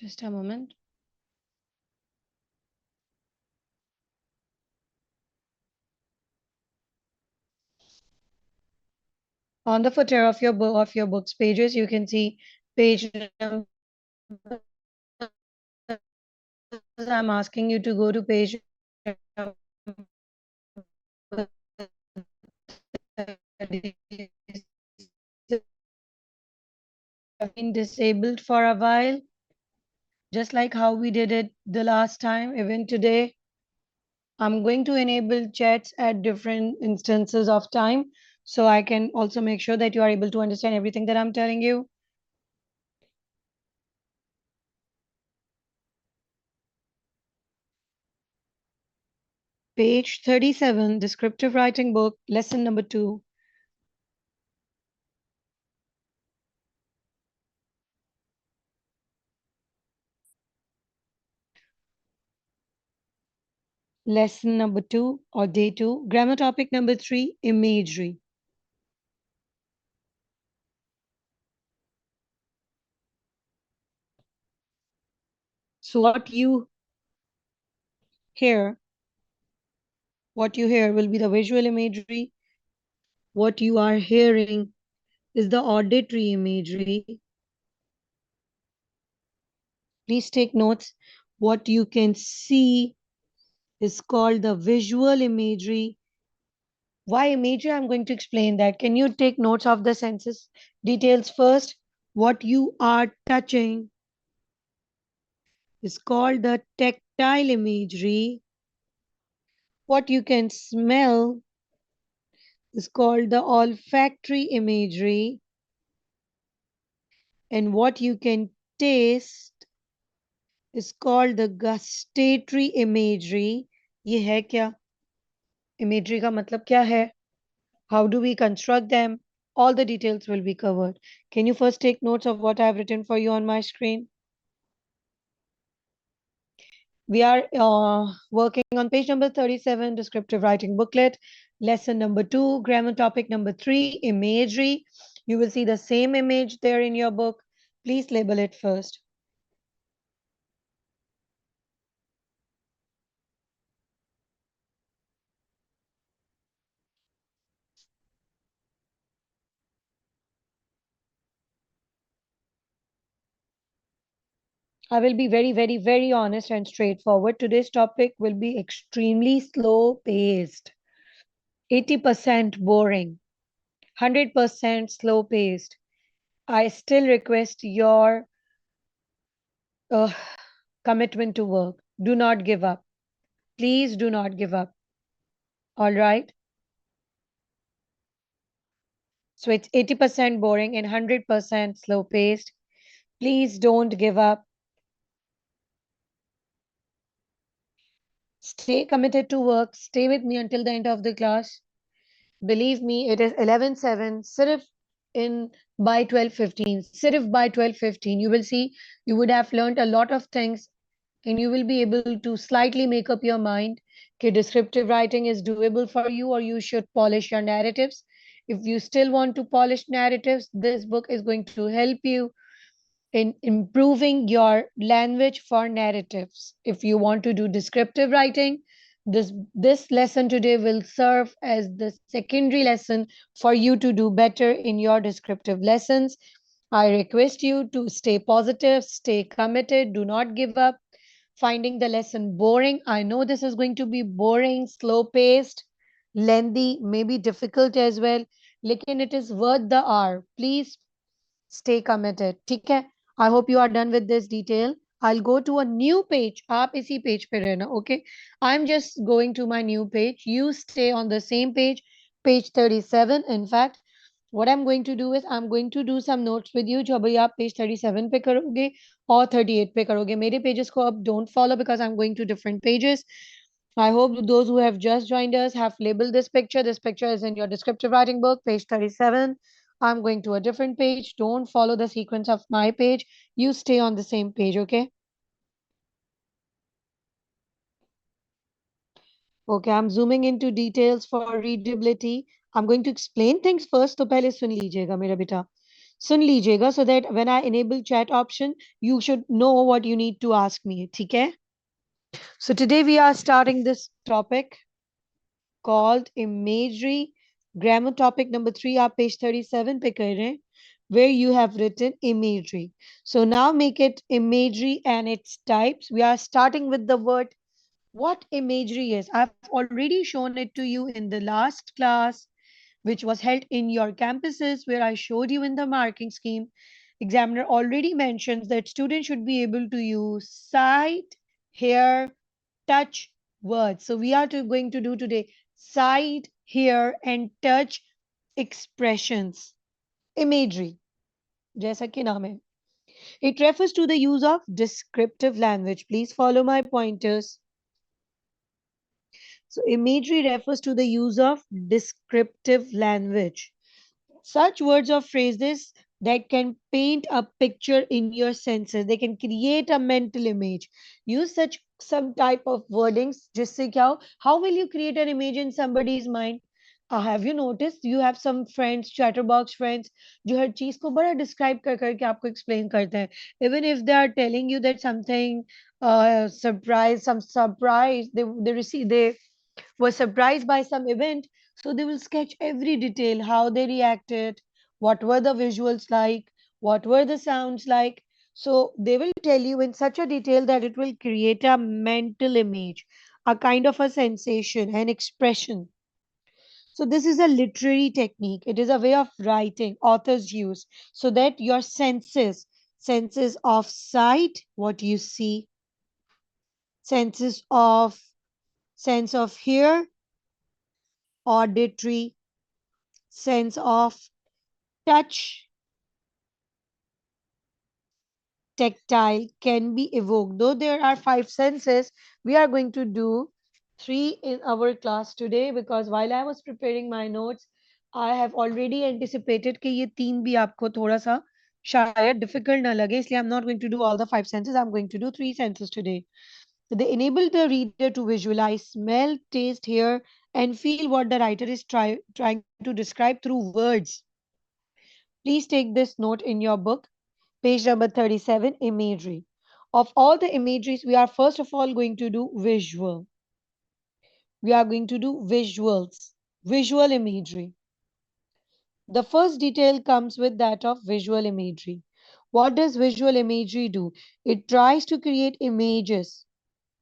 Just a moment. On the footer of your book of your books pages, you can see page number. I'm asking you to go to page number been disabled for a while, just like how we did it the last time. Even today, I'm going to enable chats at different instances of time so I can also make sure that you are able to understand everything that I'm telling you. Page 37, descriptive writing book, lesson number 2. Lesson number 2 or day 2, grammar topic number 3, imagery. So hear, what you hear will be the visual imagery. What you are hearing is the auditory imagery. Please take notes. What you can see is called the visual imagery. Why imagery? I'm going to explain that. Can you take notes of the senses details first? What you are touching is called the tactile imagery. What you can smell is called the olfactory imagery. And what you can taste is called the gustatory imagery. ये है क्या? Imagery का मतलब क्या है? How do we construct them? All the details will be covered. Can you first take notes of what I have written for you on my screen? We are working on page number 37, descriptive writing booklet, lesson number 2, grammar topic number 3, imagery. You will see the same image there in your book. Please label it first. I will be very, very, very honest and straightforward. Today's topic will be extremely slow paced, 80% boring, 100% slow paced. I still request your uh, commitment to work. Do not give up. Please do not give up. All right. So it's 80% boring and 100% slow paced. Please don't give up. Stay committed to work. Stay with me until the end of the class. Believe me, it is 11:07. Sirf in by 12:15. Sirf by 12:15. You will see you would have learned a lot of things and you will be able to slightly make up your mind that descriptive writing is doable for you or you should polish your narratives. If you still want to polish narratives, this book is going to help you in improving your language for narratives. If you want to do descriptive writing, this lesson today will serve as the secondary lesson for you to do better in your descriptive lessons. I request you to stay positive, stay committed, do not give up. Finding the lesson boring. I know this is going to be boring, slow paced, lengthy, maybe difficult as well. Lekin it is worth the hour. Please stay committed. ठीक है? I hope you are done with this detail. I'll go to a new page. आप इसी page पे रहना, okay? I'm just going to my new page. You stay on the same page, page 37. In fact, what I'm going to do is I'm going to do some notes with you जो अभी आप page 37 पे करोगे और 38 पे करोगे. मेरे pages को अब don't follow because I'm going to different pages. I hope those who have just joined us have labeled this picture. This picture is in your descriptive writing book, page 37. I'm going to a different page. Don't follow the sequence of my page. You stay on the same page, okay? Okay, I'm zooming into details for readability. I'm going to explain things first, तो पहले सुन लीजिएगा मेरा बेटा. सुन लीजिएगा so that when I enable chat option, you should know what you need to ask me. ठीक है? So today we are starting this topic called imagery. Grammar topic number 3, आप page 37 पे कर रहे हैं, where you have written imagery. So now make it imagery and its types. We are starting with the word what imagery is. I've already shown it to you in the last class, which was held in your campuses, where I showed you in the marking scheme. Examiner already mentions that students should be able to use sight, hear, touch words. So we are going to do today sight, hear, and touch expressions. Imagery. जैसा कि नाम है. It refers to the use of descriptive language. Please follow my pointers. So imagery refers to the use of descriptive language. Such words or phrases that can paint a picture in your senses. They can create a mental image. Use such some type of wordings. जिससे क्या हो? How will you create an image in somebody's mind? Have you noticed you have some friends, chatterbox friends, जो हर चीज को बड़ा describe कर करके आपको explain करते हैं. Even if they are telling you that something some surprise they receive, they were surprised by some event, so they will sketch every detail, how they reacted, what were the visuals like, what were the sounds like. So they will tell you in such a detail that it will create a mental image, a kind of a sensation, an expression. So this is a literary technique. It is a way of writing authors use so that your senses of sight, what you see, senses of sense of hear, auditory, sense of touch, tactile can be evoked. Though there are five senses, we are going to do three in our class today because while I was preparing my notes, I have already anticipated कि ये तीन भी आपको थोड़ा सा शायद difficult ना लगे, इसलिए I'm not going to do all the five senses. I'm going to do three senses today. They enable the reader to visualize, smell, taste, hear, and feel what the writer is trying to describe through words. Please take this note in your book. Page number 37, imagery. Of all the imageries, we are first of all going to do visual. We are going to do visuals, visual imagery. The first detail comes with that of visual imagery. What does visual imagery do? It tries to create images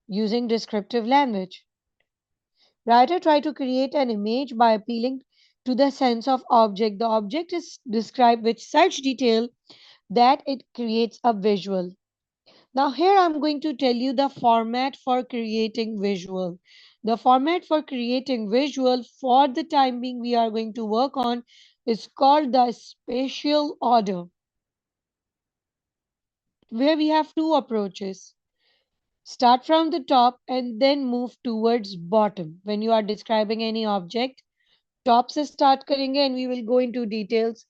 using descriptive language. Writer try to create an image by appealing to the sense of object. The object is described with such detail that it creates a visual. Now here I'm going to tell you the format for creating visual. The format for creating visual for the time being we are going to work on is called the spatial order, where we have two approaches. Start from the top and then move towards bottom. When you are describing any object, top से start करेंगे and we will go into details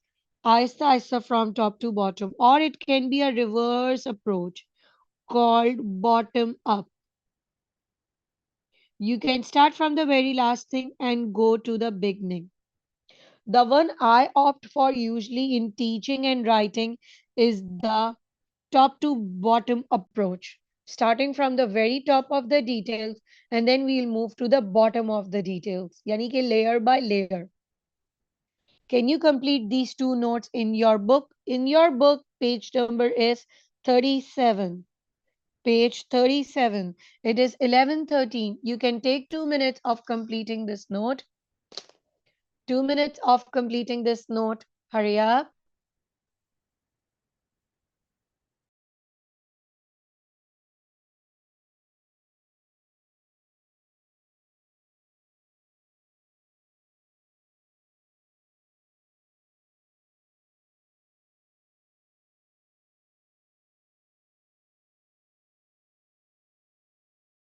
Aahista Aahista from top to bottom, or it can be a reverse approach called bottom up. You can start from the very last thing and go to the beginning. The one I opt for usually in teaching and writing is the top to bottom approach, starting from the very top of the details and then we'll move to the bottom of the details, yani कि layer by layer. Can you complete these two notes in your book? In your book, page number is 37. Page 37. It is 11:13. You can take 2 minutes of completing this note. 2 minutes of completing this note. Hurry up.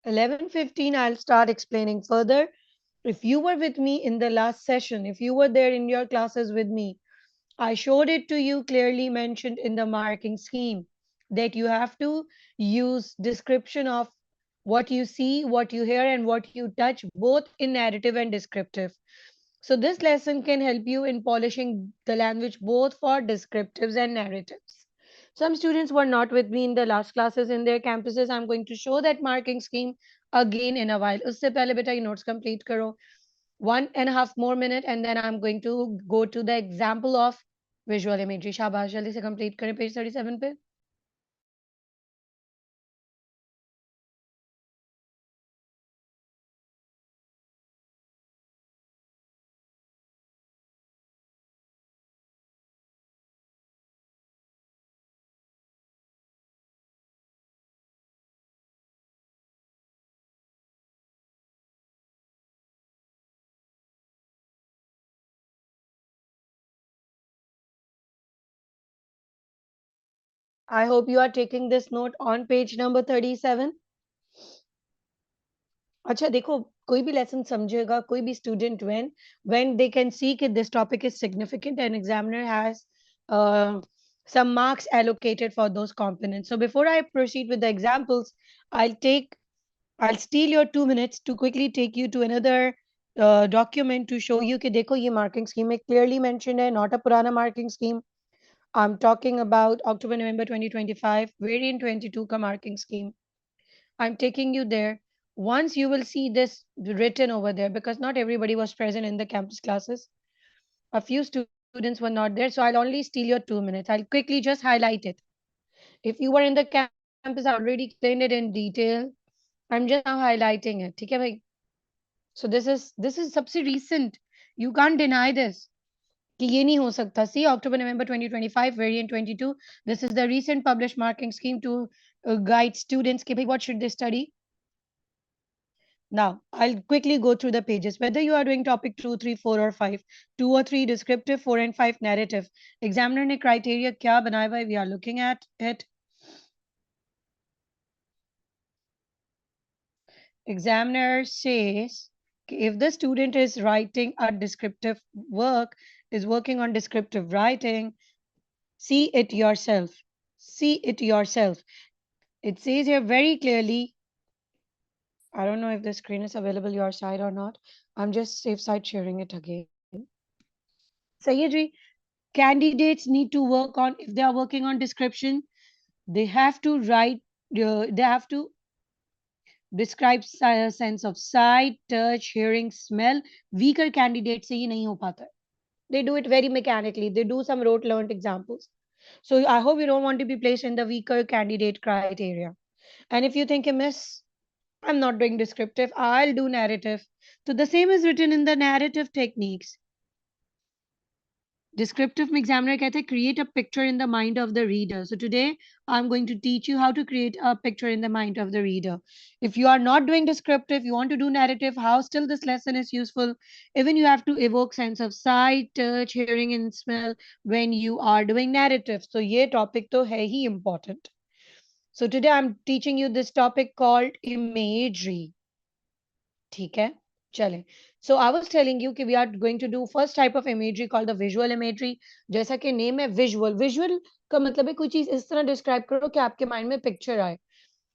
Eleven 15, I'll start explaining further. If you were with me in the last session, if you were there in your classes with me, I showed it to you clearly mentioned in the marking scheme that you have to use description of what you see, what you hear, and what you touch, both in narrative and descriptive. So this lesson can help you in polishing the language both for descriptives and narratives. Some students were not with me in the last classes in their campuses. I'm going to show that marking scheme again in a while. उससे पहले बेटा ये notes complete करो. 1.5 more minute and then I'm going to go to the example of visual imagery. शाबाश जल्दी से complete करें page 37 पे. I hope you are taking this note on page number 37. अच्छा देखो कोई भी लेसन समझेगा कोई भी student when they can see that this topic is significant and examiner has some marks allocated for those components. So before I proceed with the examples, I'll steal your 2 minutes to quickly take you to another document to show you कि देखो ये marking scheme में clearly mentioned है, not a पुराना marking scheme. I'm talking about October November 2025 variant 22 का marking scheme. I'm taking you there. Once you will see this written over there, because not everybody was present in the campus classes. A few students were not there, so I'll only steal your 2 minutes. I'll quickly just highlight it. If you were in the campus, I already explained it in detail. I'm just now highlighting it. ठीक है भाई? So this is सबसे recent. You can't deny this. कि ये नहीं हो सकता. See, October November 2025 variant 22. This is the recent published marking scheme to guide students कि भाई what should they study. Now, I'll quickly go through the pages. Whether you are doing topic 2, 3, 4, or 5, 2 or 3 descriptive, 4 and 5 narrative. Examiner ने criteria क्या बनाया हुआ है? We are looking at it. Examiner says if the student is writing a descriptive work, is working on descriptive writing, see it yourself. See it yourself. It says here very clearly. I don't know if the screen is available your side or not. I'm just safe side sharing it again. सही है जी. Candidates need to work on, if they are working on description, they have to write, they have to describe sense of sight, touch, hearing, smell. Weaker candidates से ये नहीं हो पाता. They do it very mechanically. They do some rote learned examples. So I hope you don't want to be placed in the weaker candidate criteria. And if you think, miss, I'm not doing descriptive, I'll do narrative. So the same is written in the narrative techniques. Descriptive में examiner कहते हैं create a picture in the mind of the reader. So today I'm going to teach you how to create a picture in the mind of the reader. If you are not doing descriptive, you want to do narrative, how still this lesson is useful. Even you have to evoke sense of sight, touch, hearing and smell when you are doing narrative. So ये topic तो है ही important. So today I'm teaching you this topic called imagery. ठीक है चलें. So I was telling you कि we are going to do first type of imagery called the visual imagery. जैसा कि name है visual का मतलब है कोई चीज इस तरह डिस्क्राइब करो कि आपके माइंड में पिक्चर आए.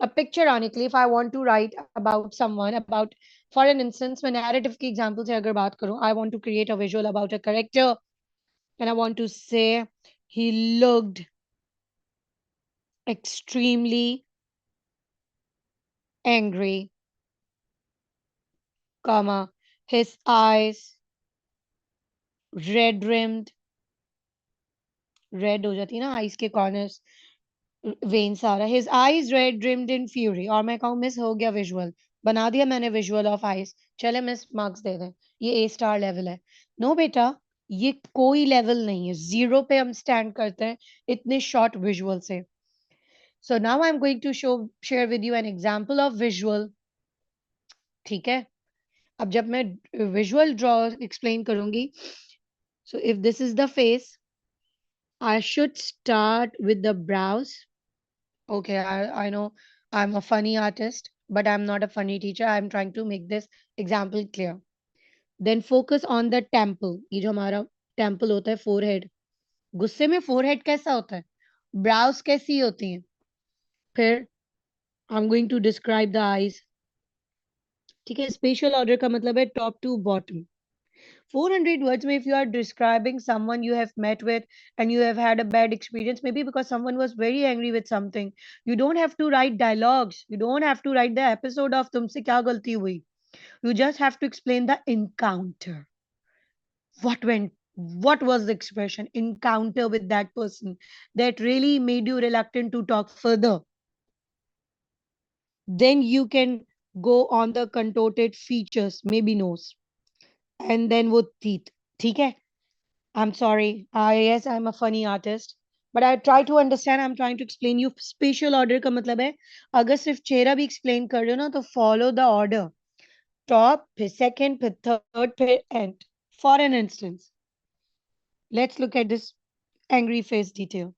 अब पिक्चर आने के लिए if I want to write about someone, about for an instance मैं narrative की example से अगर बात करूं, I want to create a visual about a character and I want to say he looked extremely angry, comma, his eyes red rimmed, red हो जाती है ना आईज के कॉर्नर्स, वेन सारा. हिज आईज रेड rimmed इन fury. और मैं कहूँ miss हो गया विजुअल, बना दिया मैंने विजुअल ऑफ आईज, चले मिस मार्क्स दे दें, ये ए स्टार लेवल है. नो बेटा, ये कोई लेवल नहीं है, जीरो पे हम स्टैंड करते हैं इतने शॉर्ट विजुअल से. So now I am going to show share with you an example of visual. ठीक है, अब जब मैं विजुअल ड्रॉ एक्सप्लेन करूंगी, so if this is the face, I should start with the brows. Okay, I know I'm a funny artist, but I'm not a funny teacher. I'm trying to make this example clear. Then focus on the temple. ये जो हमारा temple होता है, forehead. गुस्से में forehead कैसा होता है? Brows कैसी होती हैं? फिर I'm going to describe the eyes. ठीक है, spatial order का मतलब है top to bottom. 400 words में if you are describing someone you have met with and you have had a bad experience, maybe because someone was very angry with something, you don't have to write dialogues, you don't have to write the episode of तुमसे क्या गलती हुई. You just have to explain the encounter. What went, what was the expression encounter with that person that really made you reluctant to talk further. Then you can go on the contorted features, maybe nose, and then वो teeth. ठीक है? I'm sorry. Yes, I'm a funny artist. But I try to understand. I'm trying to explain you. Spatial order का मतलब है अगर सिर्फ चेहरा भी explain कर रहे हो ना तो follow the order. Top, फिर second, फिर third, फिर end. For an instance, let's look at this angry face detail.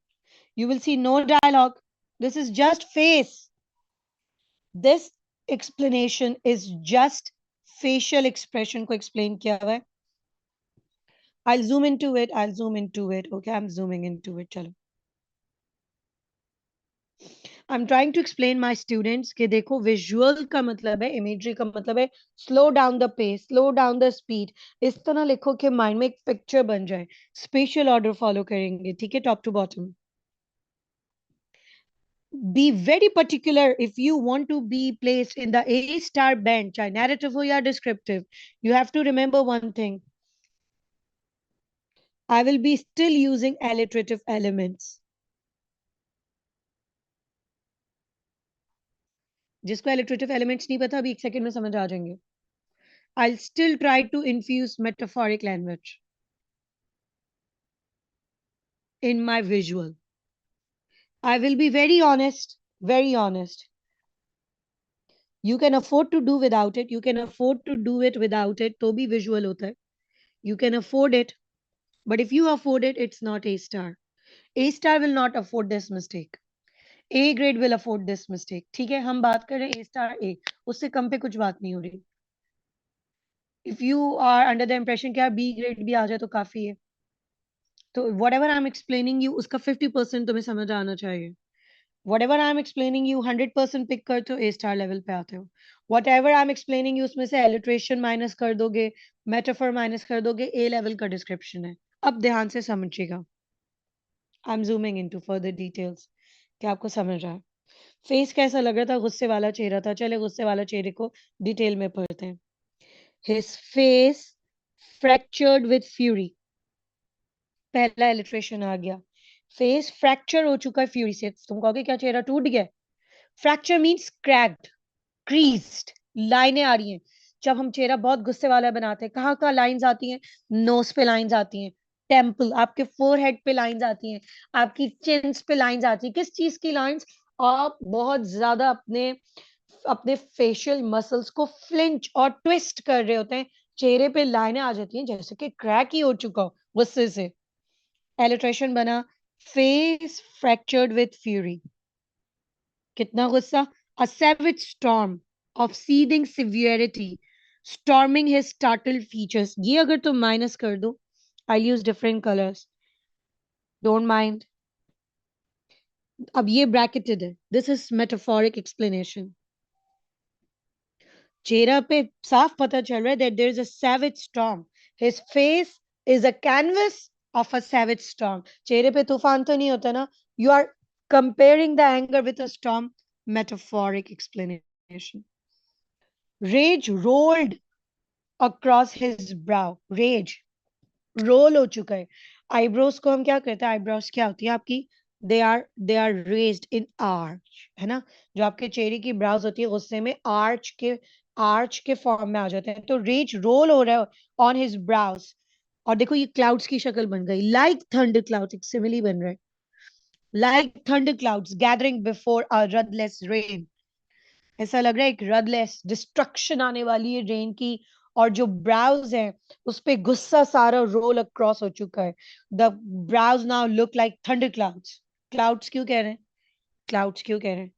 You will see no dialogue. This is just face. This explanation is just facial expression को explain किया हुआ है. I'll zoom into it. I'll zoom into it. Okay, I'm zooming into it. चलो. I'm trying to explain my students कि देखो visual का मतलब है imagery का मतलब है slow down the pace, slow down the speed. इस तरह लिखो कि mind में एक picture बन जाए. Spatial order follow करेंगे. ठीक है, top to bottom. Be very particular if you want to be placed in the A star band, चाहे narrative हो या descriptive. You have to remember one thing. I will be still using alliterative elements. जिसको alliterative elements नहीं पता अभी एक second में समझ आ जाएंगे. I'll still try to infuse metaphoric language in my visual. I will be very honest, very honest. You can afford to do without it. You can afford to do it without it. तो भी visual होता है. You can afford it. But if you afford it, it's not A star. A star will not afford this mistake. A grade will afford this mistake. ठीक है, हम बात कर रहे हैं A star A. उससे कम पे कुछ बात नहीं हो रही. If you are under the impression कि यार B grade भी आ जाए तो काफी है. तो whatever I'm explaining you, उसका 50% तुम्हें समझ आना चाहिए. Whatever I'm explaining you 100% pick करते हो A star लेवल पे आते हो. Whatever I'm explaining you उसमें से alliteration माइनस कर दोगे, metaphor माइनस कर दोगे, A लेवल का डिस्क्रिप्शन है. अब ध्यान से समझिएगा. I'm zooming into further details. क्या आपको समझ रहा है? फेस कैसा लग रहा था? गुस्से वाला चेहरा था. चले गुस्से वाला चेहरे को डिटेल में पढ़ते हैं. His face fractured with fury. पहला इलिट्रेशन आ गया. फेस फ्रैक्चर हो चुका है फ्यूरी से. तुम कहोगे क्या चेहरा टूट गया? फ्रैक्चर मींस क्रैक्ड, क्रीज्ड, लाइनें आ रही हैं. जब हम चेहरा बहुत गुस्से वाला बनाते हैं, कहाँ कहाँ लाइंस आती हैं? नोज पे लाइंस आती हैं, टेम्पल, आपके फोरहेड पे लाइंस आती हैं, आपकी चिन्स पे लाइंस आती हैं. किस चीज की लाइंस? आप बहुत ज्यादा अपने अपने फेशियल मसल्स को फ्लिंच और ट्विस्ट कर रहे होते हैं. चेहरे पे लाइनें आ जाती हैं जैसे कि क्रैक ही हो चुका हो गुस्से से. एलिट्रेशन बना फेस फ्रैक्चर्ड विथ फ्यूरी. कितना गुस्सा? A savage storm of seething severity storming his startled features. ये अगर तुम माइनस कर दो, I'll use different colors, don't mind. अब ये bracketed है. This is metaphoric explanation. चेहरा पे साफ पता चल रहा है that there is a savage storm. His face is a canvas of a savage storm. चेहरे पे तूफान तो नहीं होता ना. You are comparing the anger with a storm. Metaphoric explanation. Rage rolled across his brow. Rage role हो चुका है. आईब्रोज को हम क्या कहते हैं? आईब्रोज क्या होती है आपकी? They are raised in arch, है ना? जो आपके चेहरे की ब्राउज होती है गुस्से में आर्च के फॉर्म में आ जाते हैं. तो रेज रोल हो रहा है ऑन हिज ब्राउज. और देखो ये क्लाउड्स की शक्ल बन गई. लाइक थंडर क्लाउड्स, एक सिमिली बन रहा है. Like thunder clouds gathering before a rudderless rain. ऐसा लग रहा है एक रदलेस डिस्ट्रक्शन आने वाली है रेन की. और जो ब्राउज है उस पे गुस्सा सारा रोल अक्रॉस हो चुका है. The brows now look like thunder clouds. Clouds क्यों कह रहे हैं? क्लाउड्स क्यों कह रहे हैं?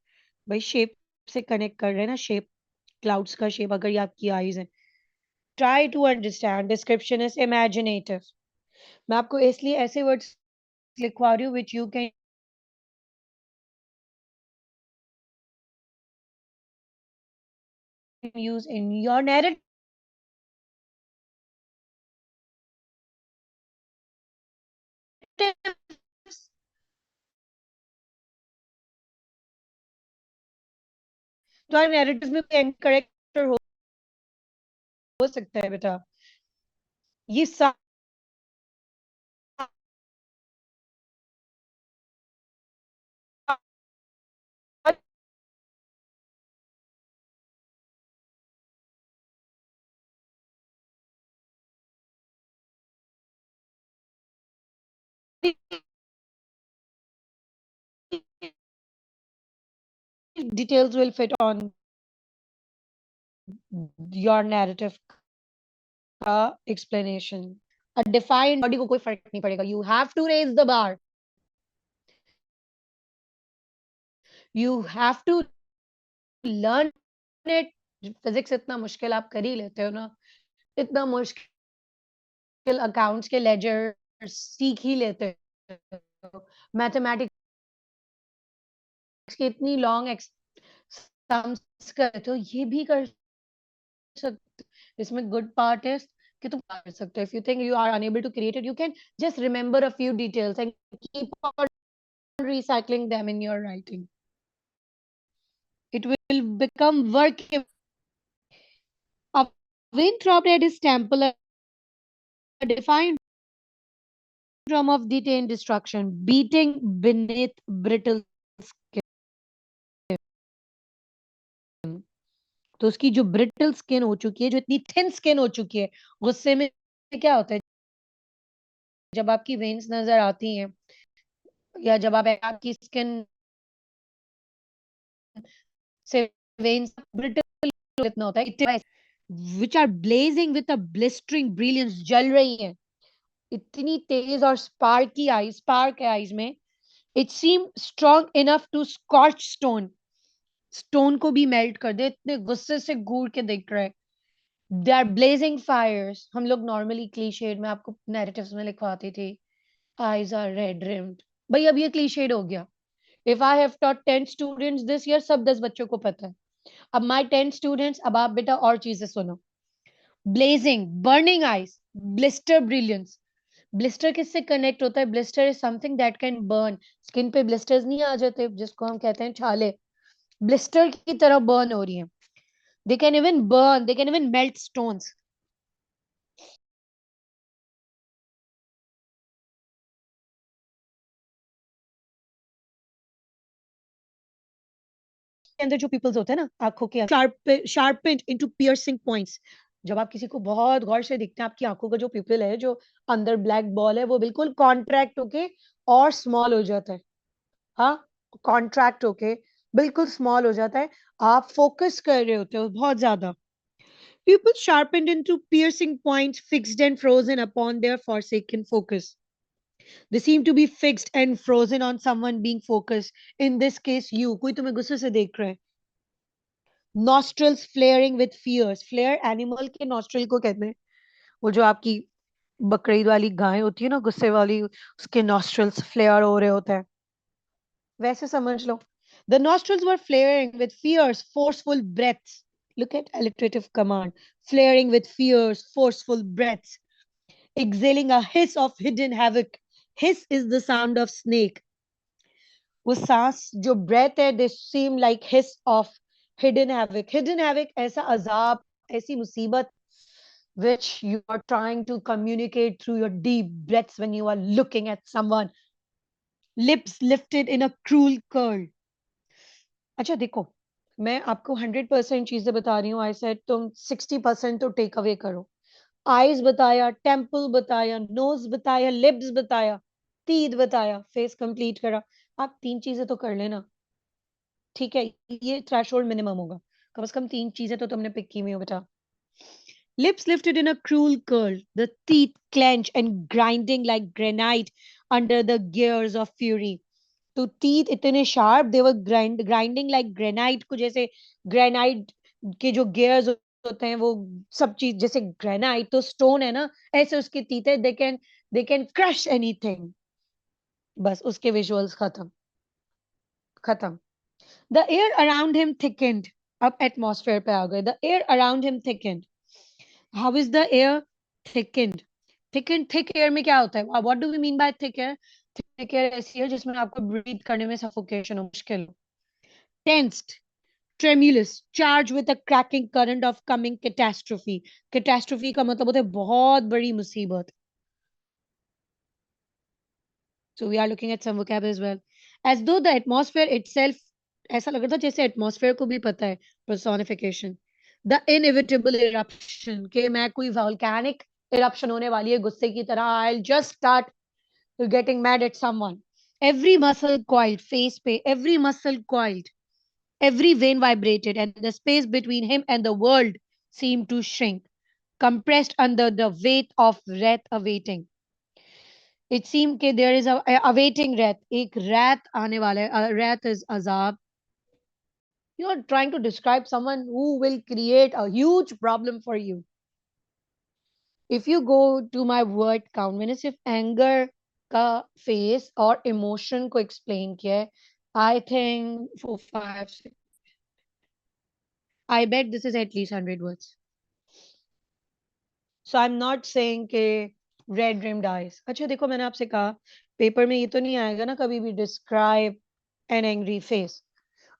भाई शेप से कनेक्ट कर रहे हैं ना. शेप, क्लाउड्स का शेप अगर ये आपकी आईज है. Try to understand. Description is imaginative. मैं आपको इसलिए ऐसे वर्ड्स लिखवा रही हूँ which you can use in your narrative तुम्हारे नैरेटिव्स में कोई एंड करेक्टर हो सकता है बेटा। ये सारे details will fit on your narrative का explanation. A defined body को कोई फर्क नहीं पड़ेगा. You have to raise the bar. You have to learn it. Physics इतना मुश्किल आप कर ही लेते हो ना, इतना मुश्किल अकाउंट्स के लेजर सीख ही लेते हो, मैथमेटिक्स की इतनी लॉन्ग सम्स करते हो, ये भी कर सकते। इसमें गुड पार्ट इज कि तुम कर सकते हो। If you think you are unable to create it, you can just remember a few details and keep on recycling them in your writing. It will become work. A Winthrop at his temple, a defined drum of detained destruction, beating beneath brittle skin. तो उसकी जो brittle skin हो चुकी है, जो इतनी thin skin हो चुकी है, गुस्से में क्या होता है, जब आपकी वेन्स नजर आती हैं या जब आप आपकी स्किन से वेन्स ब्रिटल इतना होता है, which are blazing with a blistering brilliance, जल रही हैं इतनी तेज और स्पार्क है आईज में. It seem strong enough to scotch stone को भी मेल्ट कर दे, इतने गुस्से से घूर के देख रहे हैं. They are blazing fires. हम लोग नॉर्मली क्लीशेड में आपको नैरेटिव्स में लिखवाते थे आईज आर रेड रिम्ड. भाई अब ये क्लीशेड हो गया. If I have taught 10 students this year, सब 10 बच्चों को पता है. अब माय 10 स्टूडेंट्स, अब आप बेटा और चीजें सुनो. Blazing, burning eyes, blister brilliance. Blister किससे कनेक्ट होता है? Blister is something that can burn. Skin पे ब्लिस्टर्स नहीं आ जाते जिसको हम कहते हैं छाले, ब्लिस्टर की तरह बर्न हो रही है. They can even burn, they can even melt stones. के अंदर जो पिपल्स होते हैं ना आंखों के, शार्पेंड इनटू पियर्सिंग पॉइंट्स. जब आप किसी को बहुत गौर से देखते हैं, आपकी आंखों का जो पिपल है, जो अंदर ब्लैक बॉल है, वो बिल्कुल कॉन्ट्रैक्ट होके और स्मॉल हो जाता है. हाँ, कॉन्ट्रैक्ट होके बिल्कुल स्मॉल हो जाता है. आप फोकस कर रहे होते हो बहुत ज्यादा. Pupils sharpened into piercing points, fixed and frozen upon their forsaken focus. They seem to be fixed and frozen on someone being focused. In this case, you. कोई तुम्हें गुस्से से देख रहा है. Nostrils flaring with fears. Flare animal के nostril को कहते हैं. वो जो आपकी बकरीद वाली गाय होती है ना, गुस्से वाली, उसके nostrils flare हो रहे होते हैं. वैसे समझ लो. The nostrils were flaring with fierce, forceful breaths. Look at alliterative command. Flaring with fierce, forceful breaths. Exhaling a hiss of hidden havoc. Hiss is the sound of snake. वो सांस जो breath है, they seem like hiss of hidden havoc. Hidden havoc ऐसा अजाब, ऐसी मुसीबत which you are trying to communicate through your deep breaths when you are looking at someone. Lips lifted in a cruel curl. अच्छा देखो, मैं आपको 100% चीजें बता रही हूँ. आई सेड तुम 60% तो टेक अवे करो. आईज बताया, टेम्पल बताया, नोज बताया, लिप्स बताया, टीथ बताया, फेस कंप्लीट करा. आप 3 चीजें तो कर लेना. ठीक है, ये थ्रेशोल्ड मिनिमम होगा. कम से कम 3 चीजें तो तुमने पिक की हुई हो बेटा. Lips lifted in a cruel curl, the teeth clenched and grinding like granite under the gears of fury. तो teeth इतने sharp, they were grinding like granite, को जैसे granite के जो gears होते हैं, वो सब चीज जैसे granite तो stone है ना, ऐसे उसके teeth है. They can crush anything. बस उसके visuals खत्म. खत्म. The air around him thickened. अब atmosphere पे आ गए. The air around him thickened. How is the air thickened? Thickened, thick air में क्या होता है? What do we mean by thick air? Thick air ऐसी है जिसमें आपको breathe करने में suffocation हो, मुश्किल हो. Tensed. Tremulous, charged with a cracking current of coming catastrophe. Catastrophe का मतलब होता है बहुत बड़ी मुसीबत. So we are looking at some vocab as well. As though the atmosphere itself, ऐसा लग रहा था जैसे atmosphere को भी पता है. Personification. The inevitable eruption, कि मैं कोई volcanic eruption होने वाली है गुस्से की तरह. I'll just start getting mad at someone. Every muscle coiled, face पे, every muscle coiled, every vein vibrated, and the space between him and the world seemed to shrink, compressed under the weight of wrath awaiting. It seemed that there is a awaiting wrath. एक wrath आने वाला है. Wrath is azab. You're trying to describe someone who will create a huge problem for you. If you go to my word count, मैंने सिर्फ anger का face और emotion को explain किया है. I think 4, 5, 6. I bet this is at least 100 words. So I'm not saying के red rimmed eyes. अच्छा देखो मैंने आपसे कहा पेपर में ये तो नहीं आएगा ना कभी भी describe an angry face.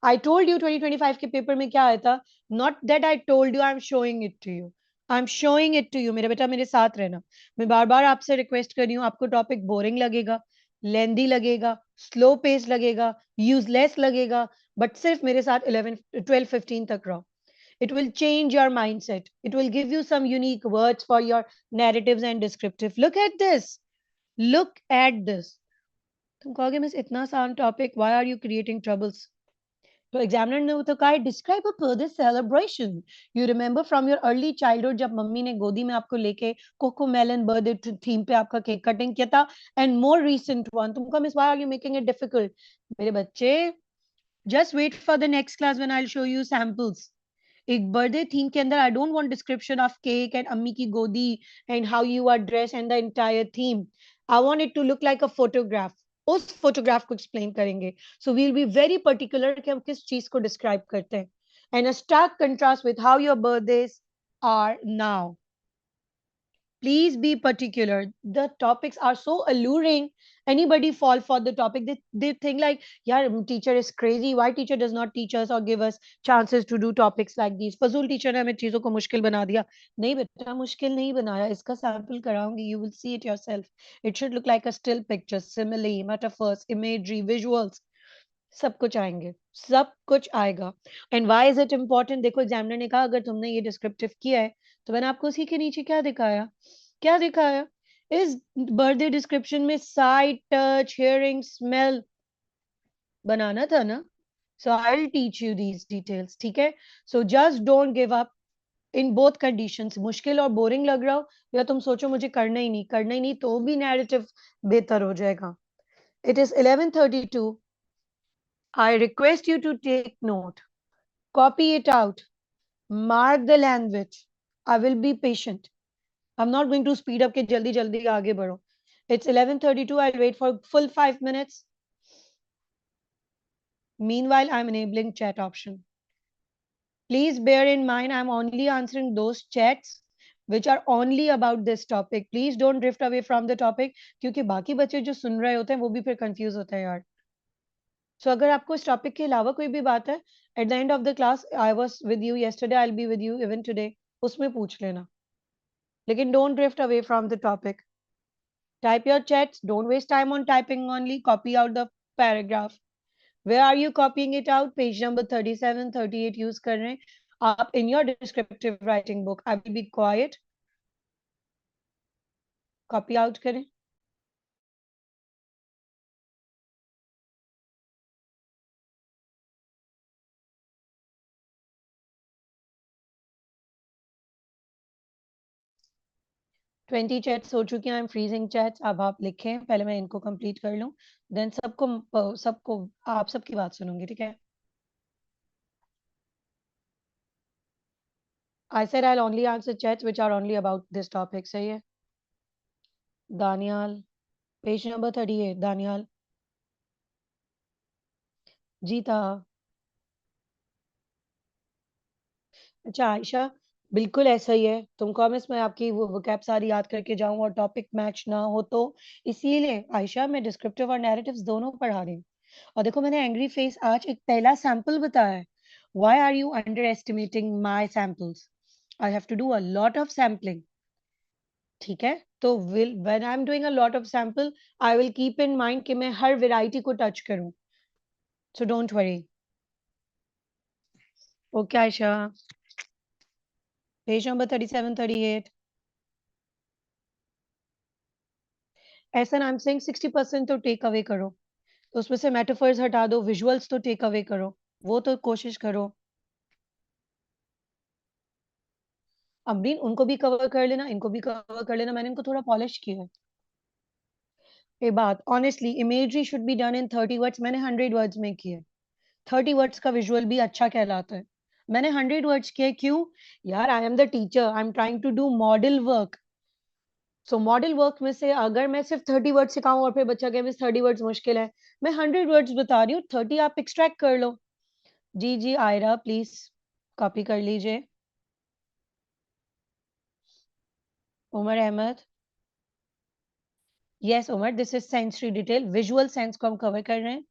I told you 2025 के पेपर में क्या आया था? Not that I told you, I'm showing it to you. I'm showing it to you. मेरे बेटा मेरे साथ रहना. मैं बार बार आपसे रिक्वेस्ट कर रही हूँ आपको टॉपिक बोरिंग लगेगा, लेंदी लगेगा, स्लो पेस लगेगा, यूजलेस लगेगा, बट सिर्फ मेरे साथ 11, 12, 15 तक रहो. It will change your mindset. It will give you some unique words for your narratives and descriptive. Look at this. Look at this. तुम कहोगे मिस इतना आसान topic, why are you creating troubles? तो एग्जामिनर ने तो कहा describe a birthday celebration. You remember from your early childhood जब mummy ने गोदी में आपको लेके कोको मेलन बर्थडे थीम पे आपका केक कटिंग किया था. एंड मोर रीसेंट वन तुमको miss why are you making it difficult. मेरे बच्चे just wait for the next class when I will show you samples. एक बर्थडे थीम के अंदर I don't want description of cake and अम्मी की गोदी and how you are dress and the entire theme. I want it to look like a photograph. उस photograph को explain करेंगे. So we will be very particular कि हम किस चीज को डिस्क्राइब करते हैं. And a stark contrast with how your birthdays are now. Please be particular. The topics are so alluring. Anybody fall for the topic. They think like, yeah, teacher is crazy. Why teacher does not teach us or give us chances to do topics like these? फजूल teacher ने हमें चीजों को मुश्किल बना दिया. नहीं बेटा मुश्किल नहीं बनाया. इसका sample कराऊंगी. You will see it yourself. It should look like a still picture, simile, metaphors, imagery, visuals. सब कुछ आएंगे. सब कुछ आएगा. And why is it important? देखो एग्जामिनर ने कहा अगर तुमने ये डिस्क्रिप्टिव किया है तो मैंने आपको उसी के नीचे क्या दिखाया. क्या दिखाया? इस बर्थडे डिस्क्रिप्शन में साइट, टच, हियरिंग, स्मेल बनाना था ना. So I will teach you these details. ठीक है. So just don't give up in both conditions. मुश्किल और बोरिंग लग रहा हो या तुम सोचो मुझे करना ही नहीं तो भी नैरेटिव बेहतर हो जाएगा. It is 11:32. I request you to take note, copy it out, mark the language. I will be patient. I'm not going to speed up के जल्दी जल्दी आगे बढ़ो. It's 11:32. I'll wait for full 5 minutes. Meanwhile, I'm enabling chat option. Please bear in mind, I'm only answering those chats which are only about this topic. Please don't drift away from the topic क्योंकि बाकी बच्चे जो सुन रहे होते हैं वो भी फिर confuse होते हैं यार. सो अगर आपको इस टॉपिक के अलावा कोई भी बात है at the end of the class I was with you yesterday I will be with you even today उसमें पूछ लेना. लेकिन don't drift away from the topic. Type your chats. Don't waste time on typing only. Copy out the paragraph. Where are you copying it out? Page number 37, 38 use कर रहे हैं आप in your descriptive writing book. I will be quiet. Copy out करें. 20 chats हो चुकी हैं. I am freezing chats. अब आप लिखें. पहले मैं इनको कंप्लीट कर लूं देन सबको सबको आप सबकी बात सुनूंगी. ठीक है. I said I'll only answer chats which are only about this topic. सही है. दानियाल. Page number 38. दानियाल. जीता. अच्छा आयशा बिल्कुल ऐसा ही है. तुम कॉमिस में आपकी वो वोकैब सारी याद करके जाऊं और टॉपिक मैच ना हो तो इसीलिए आयशा मैं डिस्क्रिप्टिव और नैरेटिव्स दोनों पढ़ा रही हूँ. और देखो मैंने एंग्री फेस आज एक पहला सैंपल बताया है Why are you underestimating my samples? I have to do a lot of sampling. ठीक है तो will when I'm doing a lot of sample I will keep in mind कि मैं हर variety को touch करूं. So don't worry. Okay, Aisha. Page number 37, 38. ऐसा I'm saying 60% तो take away करो. तो उसमें से metaphors हटा दो, visuals तो take away करो. वो तो कोशिश करो. अमरीन उनको भी कवर कर लेना, इनको भी कवर कर लेना. मैंने इनको थोड़ा पॉलिश किया है. ये बात honestly imagery should be done in 30 words. मैंने 100 वर्ड्स में किया. 30 वर्ड्स का विजुअल भी अच्छा कहलाता है. मैंने 100 वर्ड्स किए. क्यों यार? I am the teacher, I am trying to do model work. So model work में से अगर मैं सिर्फ 30 वर्ड्स सिखाऊं और फिर बच्चा कहे मिस 30 वर्ड्स मुश्किल है, मैं 100 वर्ड्स बता रही हूँ, 30 आप एक्सट्रैक्ट कर लो. जी जी आयरा प्लीज कॉपी कर लीजिए. Umar Ahmed. Yes Umar, this is sensory detail. Visual sense को हम कवर कर रहे हैं.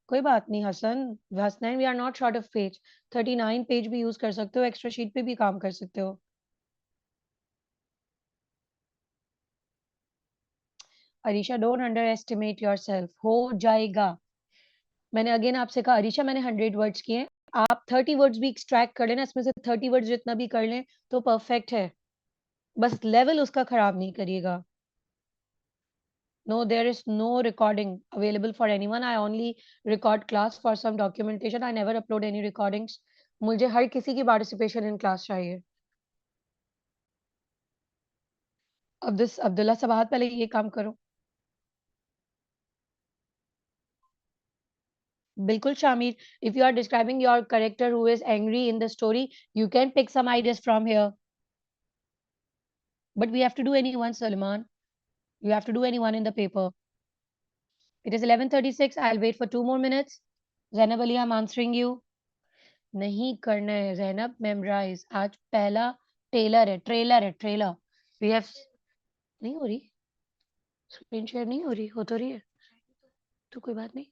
कोई बात नहीं Hasan. Hasnain we are not short of page. 39 page भी यूज कर सकते हो, एक्स्ट्रा शीट पे भी काम कर सकते हो. Arisha don't under estimate your self. हो जाएगा. मैंने अगेन आपसे कहा अरीशा मैंने 100 वर्ड्स किए हैं. आप 30 वर्ड्स भी एक्सट्रैक्ट कर लेना, इसमें से 30 वर्ड्स जितना भी कर लें तो परफेक्ट है. बस लेवल उसका खराब नहीं करिएगा. No, there is no recording available for anyone. I only record class for some documentation. I never upload any recordings. मुझे हर किसी की पार्टिसिपेशन इन क्लास चाहिए. अब दिस अब्दुल्ला सबाहत पहले ये काम करो. बिल्कुल Shamir. If you are describing your character who is angry in the story, you can pick some ideas from here. But we have to do anyone, Salman. You have to do anyone in the paper. It is 11:36. I'll wait for 2 more minutes. Zainab Ali, I'm answering you. नहीं करना है Zainab. Memorise. आज पहला Taylor है, trailer है, trailer. We have. नहीं हो रही. स्क्रीन शेयर नहीं हो रही. हो तो रही है. तो कोई बात नहीं.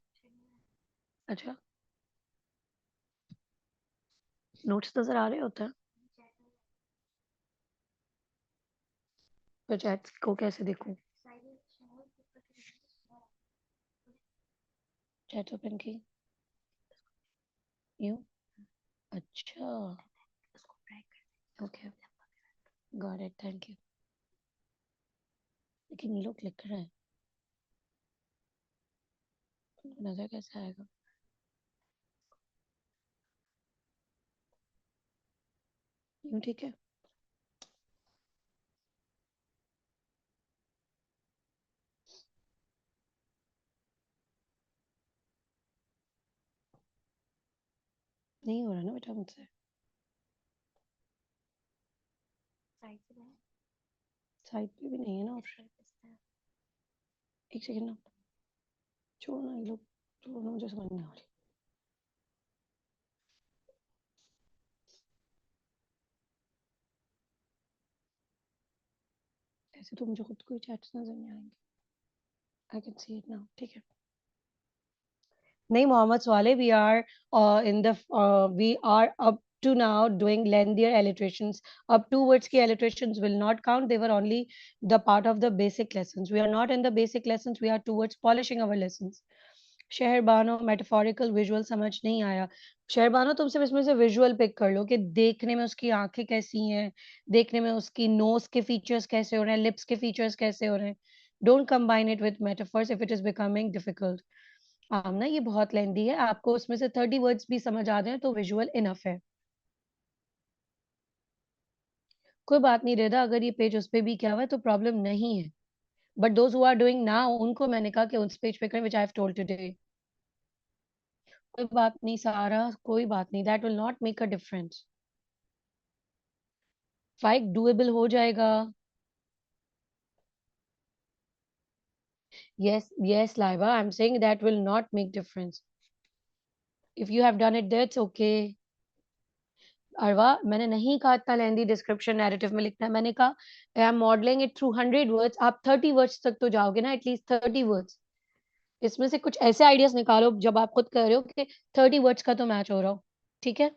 अच्छा नोट्स नजर आ रहे होता है. तो चैट को कैसे देखूं? चैट ओपन की. यूं. अच्छा okay got it. Thank you. लेकिन ये लोग लिख रहे हैं, नजर कैसे आएगा? यूं ठीक है. नहीं हो रहा ना बेटा मुझसे. साइड पे भी नहीं है ना ऑप्शन. एक सेकंड ना. छोड़ना ये लोग. छोड़ना, मुझे समझ नहीं आ रही. ऐसे तो मुझे खुद को ही चैट्स नजर नहीं आएंगे. I can see it now. ठीक है. नहीं Mohammad स्वाले, we are up to now doing lengthier alliterations. Up two words की alliterations will not count. They were only the part of the basic lessons. We are not in the basic lessons. We are towards polishing our lessons. Shahrbano metaphorical visual समझ नहीं आया. शहरबानो तुम सिर्फ इसमें से visual pick कर लो कि देखने में उसकी आंखें कैसी हैं, देखने में उसकी नोज के फीचर्स कैसे हो रहे हैं, लिप्स के फीचर्स कैसे हो रहे हैं. Don't combine it with metaphors if it is becoming difficult. Amna ये बहुत लेंदी है. आपको उसमें से 30 वर्ड्स भी समझ आ जाए तो विजुअल इनफ है. कोई बात नहीं रेदा, अगर ये पेज उस पे भी क्या हुआ है तो प्रॉब्लम नहीं है. But those who are doing now उनको मैंने कहा कि उस पेज पे करें which I have told today. कोई बात नहीं सारा, कोई बात नहीं. That will not make a difference. फाइक डुएबल हो जाएगा. yes yes Laiba, I'm saying that will not make difference. If you have done it that's okay. अरवा मैंने नहीं कहा इतना लेंदी डिस्क्रिप्शन नैरेटिव में लिखना है. मैंने कहा I am modelling it through 100 words. आप 30 वर्ड्स तक तो जाओगे ना, एटलीस्ट 30 वर्ड्स. इसमें से कुछ ऐसे आइडियाज निकालो जब आप खुद कर रहे हो कि 30 वर्ड्स का तो मैच हो रहा हो, ठीक है?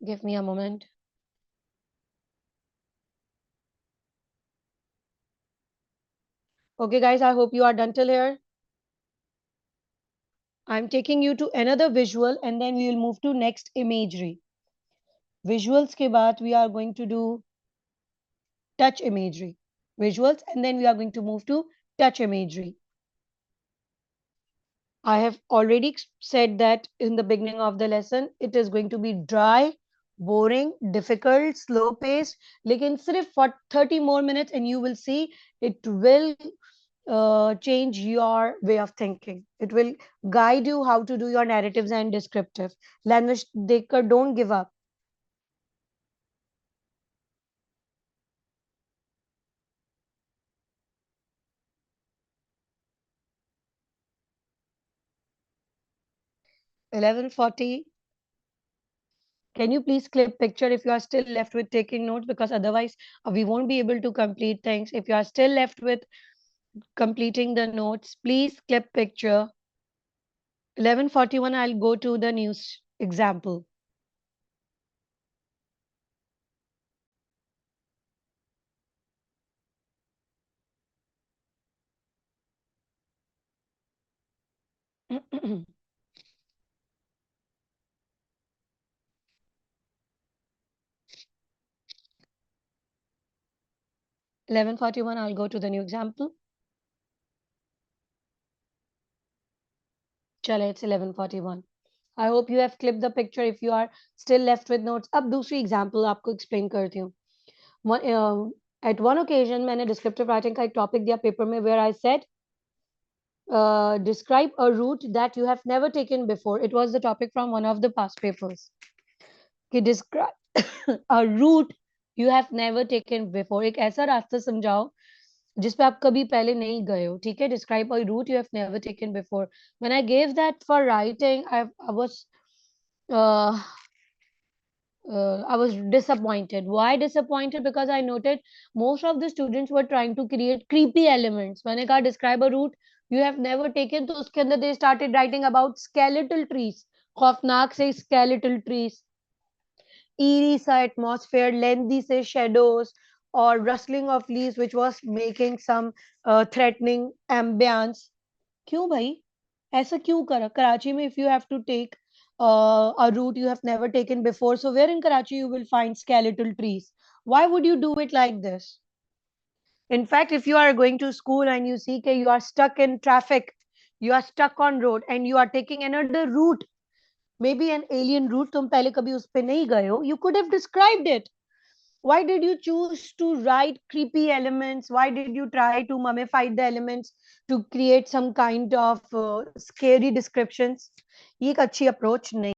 Give me a moment. Okay, guys, I hope you are done till here. I'm taking you to another visual and then we will move to next imagery. Visuals के बाद we are going to do touch imagery. Visuals and then we are going to move to touch imagery. I have already said that in the beginning of the lesson, it is going to be dry, boring, difficult, slow paced. लेकिन सिर्फ for 30 more minutes and you will see it will change your way of thinking. It will guide you how to do your narratives and descriptive. Language देखकर don't give up. 11:40. Can you please clip picture if you are still left with taking notes, because otherwise we won't be able to complete things. If you are still left with completing the notes, please clip picture. 11:41, I'll go to the news example. Eleven 41, I'll go to the new example. Chale, it's 11:41. I hope you have clipped the picture if you are still left with notes. अब दूसरी example आपको explain करती हूँ. At one occasion मैंने descriptive writing का एक topic दिया paper में where I said describe a route that you have never taken before. It was the topic from one of the past papers. कि describe a route you have never taken before. एक ऐसा रास्ता समझाओ जिस पे आप कभी पहले नहीं गए हो, ठीक है? Describe a route you have never taken before. When I gave that for writing, uh, I was disappointed. Why disappointed? Because I noted most of the students were trying to create creepy elements. मैंने कहा describe a route you have never taken, तो उसके अंदर they started writing about skeletal trees. खौफनाक से skeletal trees, eerie सा atmosphere, lengthy से shadows, or rustling of leaves which was making some threatening ambience. क्यों भाई ऐसा क्यों करा कराची में? If you have to take a route you have never taken before, so where in Karachi you will find skeletal trees? Why would you do it like this? In fact, if you are going to school and you see that you are stuck in traffic, you are stuck on road and you are taking another route, maybe an alien route, तुम पहले कभी उस पे नहीं गए हो, you could have described it. Why did you choose to write creepy elements? Why did you try to mummify the elements to create some kind of scary descriptions? ये एक अच्छी approach नहीं.